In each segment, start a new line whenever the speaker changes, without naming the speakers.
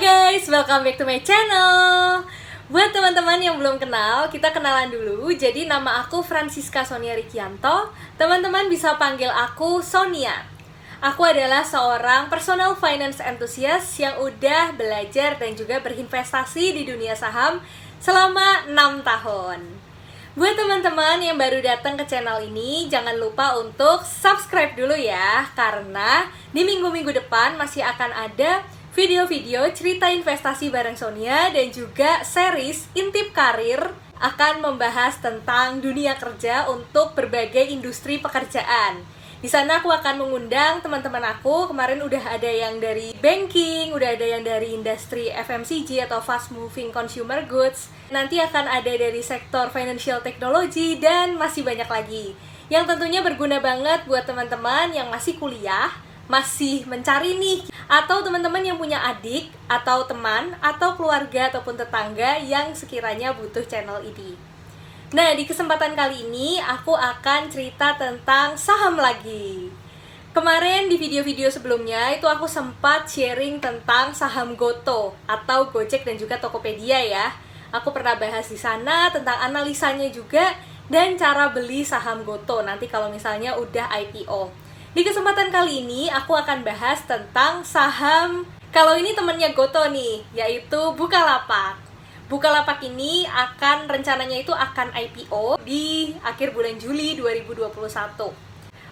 guys, welcome back to my channel. Buat teman-teman yang belum kenal, kita kenalan dulu. Jadi nama aku Francisca Sonia Rikianto. Teman-teman bisa panggil aku Sonia. Aku adalah seorang personal finance enthusiast yang udah belajar dan juga berinvestasi di dunia saham selama 6 tahun. Buat teman-teman yang baru datang ke channel ini, jangan lupa untuk subscribe dulu ya, karena di minggu-minggu depan masih akan ada video-video cerita investasi bareng Sonia dan juga series Intip Karir akan membahas tentang dunia kerja untuk berbagai industri pekerjaan. Di sana aku akan mengundang teman-teman aku. Kemarin udah ada yang dari banking, udah ada yang dari industri FMCG atau fast moving consumer goods. Nanti akan ada dari sektor financial technology dan masih banyak lagi. Yang tentunya berguna banget buat teman-teman yang masih kuliah, masih mencari nih, atau teman-teman yang punya adik, atau teman, atau keluarga, ataupun tetangga yang sekiranya butuh channel ini. Nah, di kesempatan kali ini, aku akan cerita tentang saham lagi. Kemarin di video-video sebelumnya, itu aku sempat sharing tentang saham Goto, atau Gojek dan juga Tokopedia ya. Aku pernah bahas di sana tentang analisanya juga, dan cara beli saham Goto, nanti kalau misalnya udah IPO. Di kesempatan kali ini, aku akan bahas tentang saham, kalau ini temennya Goto nih, yaitu Bukalapak. Bukalapak ini rencananya itu akan IPO di akhir bulan Juli 2021.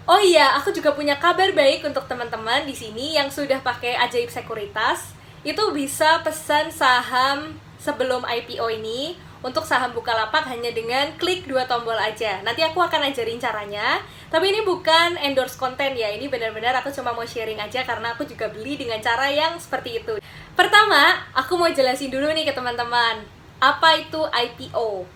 Oh iya, aku juga punya kabar baik untuk teman-teman di sini yang sudah pakai Ajaib Sekuritas. Itu bisa pesan saham sebelum IPO ini. Untuk saham Bukalapak hanya dengan klik 2 tombol aja. Nanti aku akan ajarin caranya. Tapi ini bukan endorse konten ya. Ini benar-benar aku cuma mau sharing aja karena aku juga beli dengan cara yang seperti itu. Pertama, aku mau jelasin dulu nih ke teman-teman. Apa itu IPO?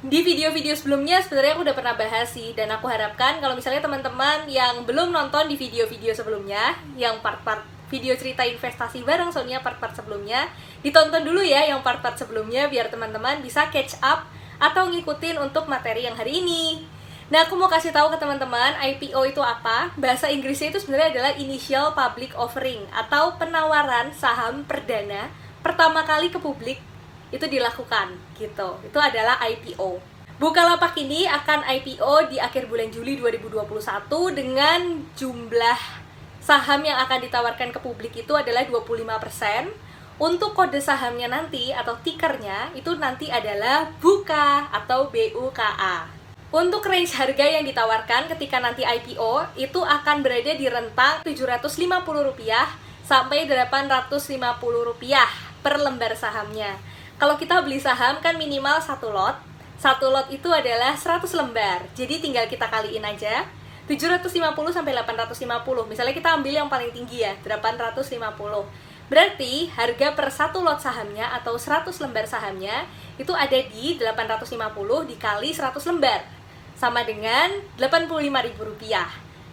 Di video-video sebelumnya sebenarnya aku udah pernah bahas sih. Dan aku harapkan kalau misalnya teman-teman yang belum nonton di video-video sebelumnya, yang part-part video cerita investasi bareng Sonia part-part sebelumnya, ditonton dulu ya yang part-part sebelumnya biar teman-teman bisa catch up atau ngikutin untuk materi yang hari ini. Nah, aku mau kasih tahu ke teman-teman IPO itu apa. Bahasa Inggrisnya itu sebenarnya adalah Initial Public Offering atau penawaran saham perdana pertama kali ke publik itu dilakukan gitu. Itu adalah IPO. Bukalapak ini akan IPO di akhir bulan Juli 2021 dengan jumlah saham yang akan ditawarkan ke publik itu adalah 25%. Untuk kode sahamnya nanti atau tikernya itu nanti adalah BUKA atau BUKA. Untuk range harga yang ditawarkan ketika nanti IPO itu akan berada di rentang Rp750 sampai Rp850 per lembar sahamnya. Kalau kita beli saham kan minimal 1 lot. 1 lot itu adalah 100 lembar. Jadi tinggal kita kaliin aja. 750 sampai 850. Misalnya kita ambil yang paling tinggi ya, 850. Berarti harga per 1 lot sahamnya atau 100 lembar sahamnya itu ada di 850 dikali 100 lembar. Sama dengan Rp85.000.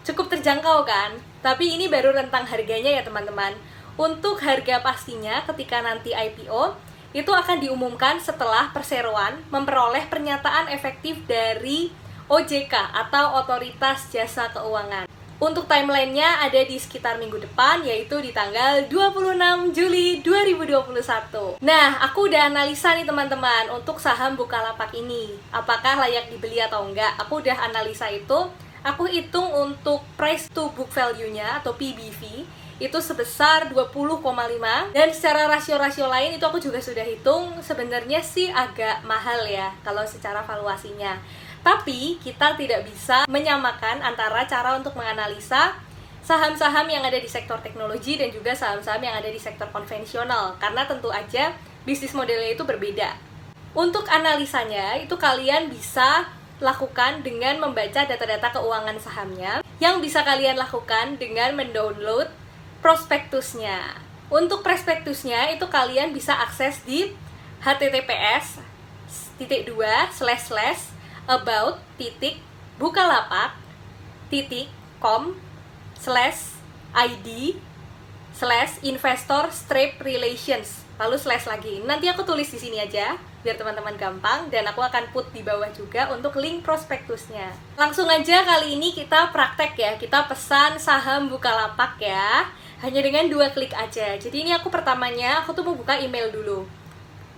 Cukup terjangkau kan? Tapi ini baru rentang harganya ya teman-teman. Untuk harga pastinya ketika nanti IPO itu akan diumumkan setelah perseroan memperoleh pernyataan efektif dari OJK atau Otoritas Jasa Keuangan. Untuk timelinenya ada di sekitar minggu depan, yaitu di tanggal 26 Juli 2021. Nah, aku udah analisa nih teman-teman untuk saham Bukalapak ini. Apakah layak dibeli atau enggak? Aku udah analisa itu. Aku hitung untuk price to book value-nya atau PBV itu sebesar 20,5, dan secara rasio-rasio lain itu aku juga sudah hitung. Sebenarnya sih agak mahal ya kalau secara valuasinya. Tapi kita tidak bisa menyamakan antara cara untuk menganalisa saham-saham yang ada di sektor teknologi dan juga saham-saham yang ada di sektor konvensional, karena tentu aja bisnis modelnya itu berbeda. Untuk analisanya itu kalian bisa lakukan dengan membaca data-data keuangan sahamnya, yang bisa kalian lakukan dengan mendownload prospektusnya. Untuk prospektusnya itu kalian bisa akses di https://about.bukalapak.com/id/investor-relations lalu slash lagi. Nanti aku tulis di sini aja. biar teman-teman gampang, dan aku akan put di bawah juga untuk link prospektusnya. Langsung aja kali ini kita praktek ya, kita pesan saham Bukalapak ya, hanya dengan 2 klik aja. Jadi ini aku pertamanya, aku tuh mau buka email dulu.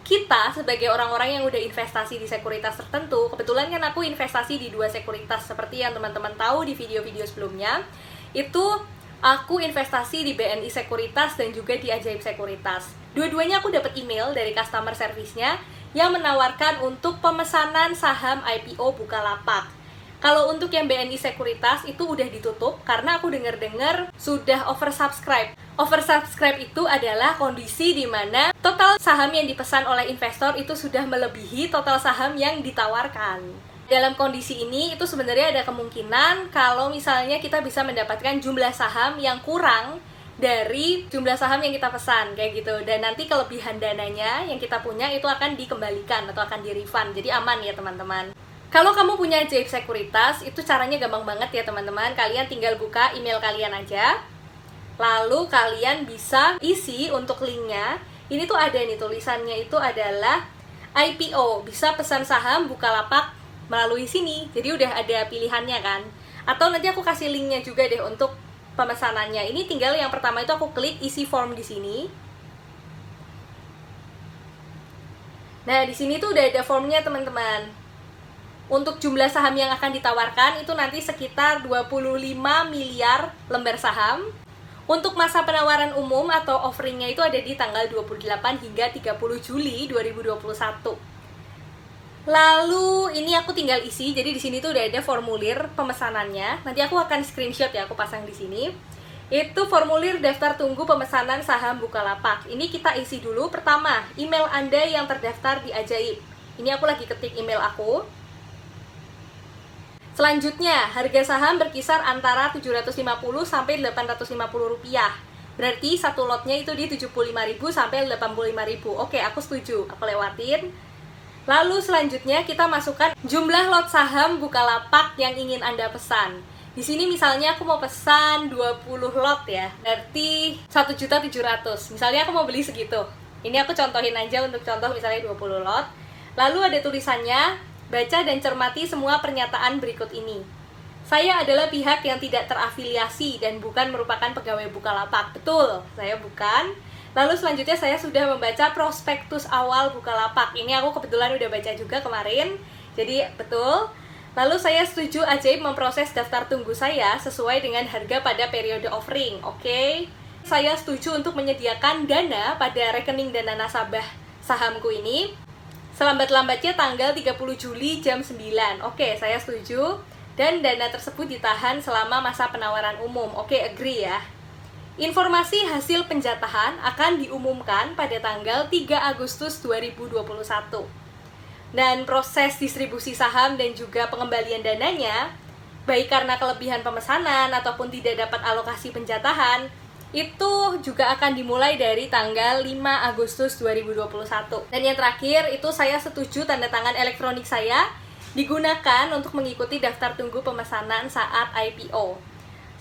Kita sebagai orang-orang yang udah investasi di sekuritas tertentu, kebetulan kan aku investasi di 2 sekuritas seperti yang teman-teman tahu di video-video sebelumnya. Itu aku investasi di BNI Sekuritas dan juga di Ajaib Sekuritas. Dua-duanya aku dapat email dari customer service-nya yang menawarkan untuk pemesanan saham IPO Bukalapak. Kalau untuk yang BNI Sekuritas itu udah ditutup karena aku dengar-dengar sudah oversubscribe. Oversubscribe itu adalah kondisi di mana total saham yang dipesan oleh investor itu sudah melebihi total saham yang ditawarkan. Dalam kondisi ini itu sebenarnya ada kemungkinan kalau misalnya kita bisa mendapatkan jumlah saham yang kurang dari jumlah saham yang kita pesan, kayak gitu. Dan nanti kelebihan dananya yang kita punya itu akan dikembalikan atau akan di-refund. Jadi aman ya teman-teman. Kalau kamu punya Ajaib Sekuritas, itu caranya gampang banget ya teman-teman. Kalian tinggal buka email kalian aja, lalu kalian bisa isi untuk linknya. Ini tuh ada nih tulisannya, itu adalah IPO, bisa pesan saham Bukalapak melalui sini. Jadi udah ada pilihannya kan. Atau nanti aku kasih linknya juga deh untuk pemesanannya. Ini tinggal yang pertama itu aku klik isi form di sini. Nah, di sini tuh udah ada formnya teman-teman. Untuk jumlah saham yang akan ditawarkan itu nanti sekitar 25 miliar lembar saham. Untuk masa penawaran umum atau offeringnya itu ada di tanggal 28 hingga 30 Juli 2021. Lalu ini aku tinggal isi, jadi di sini tuh udah ada formulir pemesanannya. Nanti aku akan screenshot ya, aku pasang di sini. Itu formulir daftar tunggu pemesanan saham Bukalapak. Ini kita isi dulu. Pertama, email Anda yang terdaftar di Ajaib. Ini aku lagi ketik email aku. Selanjutnya, harga saham berkisar antara 750 sampai 850 rupiah. Berarti satu lotnya itu di 75.000 sampai 85.000. Oke, aku setuju. Aku lewatin. Lalu selanjutnya kita masukkan jumlah lot saham Bukalapak yang ingin Anda pesan. Di sini misalnya aku mau pesan 20 lot ya, berarti 1.700.000. Misalnya aku mau beli segitu. Ini aku contohin aja untuk contoh misalnya 20 lot. Lalu ada tulisannya, baca dan cermati semua pernyataan berikut ini. Saya adalah pihak yang tidak terafiliasi dan bukan merupakan pegawai Bukalapak. Betul, saya bukan. Lalu selanjutnya saya sudah membaca prospektus awal Bukalapak. Ini aku kebetulan udah baca juga kemarin, jadi betul. Lalu saya setuju Ajaib memproses daftar tunggu saya sesuai dengan harga pada periode offering. Oke. Saya setuju untuk menyediakan dana pada rekening dana nasabah sahamku ini selambat-lambatnya tanggal 30 Juli jam 9. Oke, saya setuju. Dan dana tersebut ditahan selama masa penawaran umum. Oke, agree ya. Informasi hasil penjatahan akan diumumkan pada tanggal 3 Agustus 2021. Dan proses distribusi saham dan juga pengembalian dananya, baik karena kelebihan pemesanan ataupun tidak dapat alokasi penjatahan, itu juga akan dimulai dari tanggal 5 Agustus 2021. Dan yang terakhir, itu saya setuju tanda tangan elektronik saya digunakan untuk mengikuti daftar tunggu pemesanan saat IPO.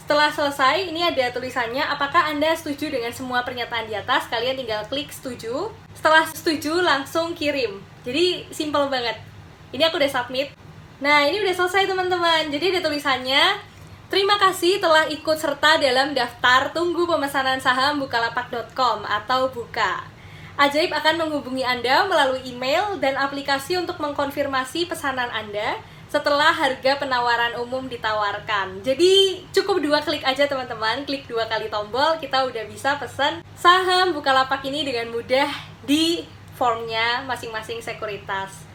Setelah selesai, ini ada tulisannya, apakah Anda setuju dengan semua pernyataan di atas? Kalian tinggal klik setuju. Setelah setuju, langsung kirim. Jadi, simple banget. Ini aku udah submit. Nah, ini udah selesai teman-teman. Jadi ada tulisannya, terima kasih telah ikut serta dalam daftar tunggu pemesanan saham bukalapak.com atau Buka. Ajaib akan menghubungi Anda melalui email dan aplikasi untuk mengkonfirmasi pesanan Anda setelah harga penawaran umum ditawarkan. Jadi cukup 2 klik aja teman-teman, klik 2 kali tombol, kita udah bisa pesan saham Bukalapak ini dengan mudah di formnya masing-masing sekuritas.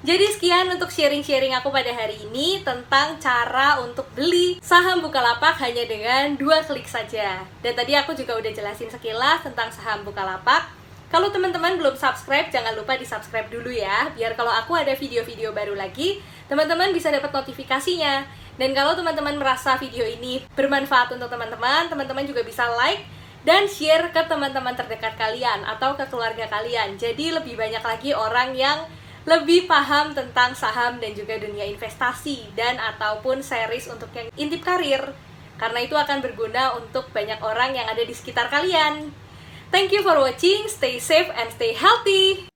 Jadi sekian untuk sharing-sharing aku pada hari ini tentang cara untuk beli saham Bukalapak hanya dengan 2 klik saja. Dan tadi aku juga udah jelasin sekilas tentang saham Bukalapak. Kalau teman-teman belum subscribe, jangan lupa di-subscribe dulu ya, biar kalau aku ada video-video baru lagi, teman-teman bisa dapat notifikasinya. Dan kalau teman-teman merasa video ini bermanfaat untuk teman-teman, teman-teman juga bisa like dan share ke teman-teman terdekat kalian atau ke keluarga kalian. Jadi lebih banyak lagi orang yang lebih paham tentang saham dan juga dunia investasi dan ataupun series untuk yang intip karir. Karena itu akan berguna untuk banyak orang yang ada di sekitar kalian. Thank you for watching, stay safe and stay healthy!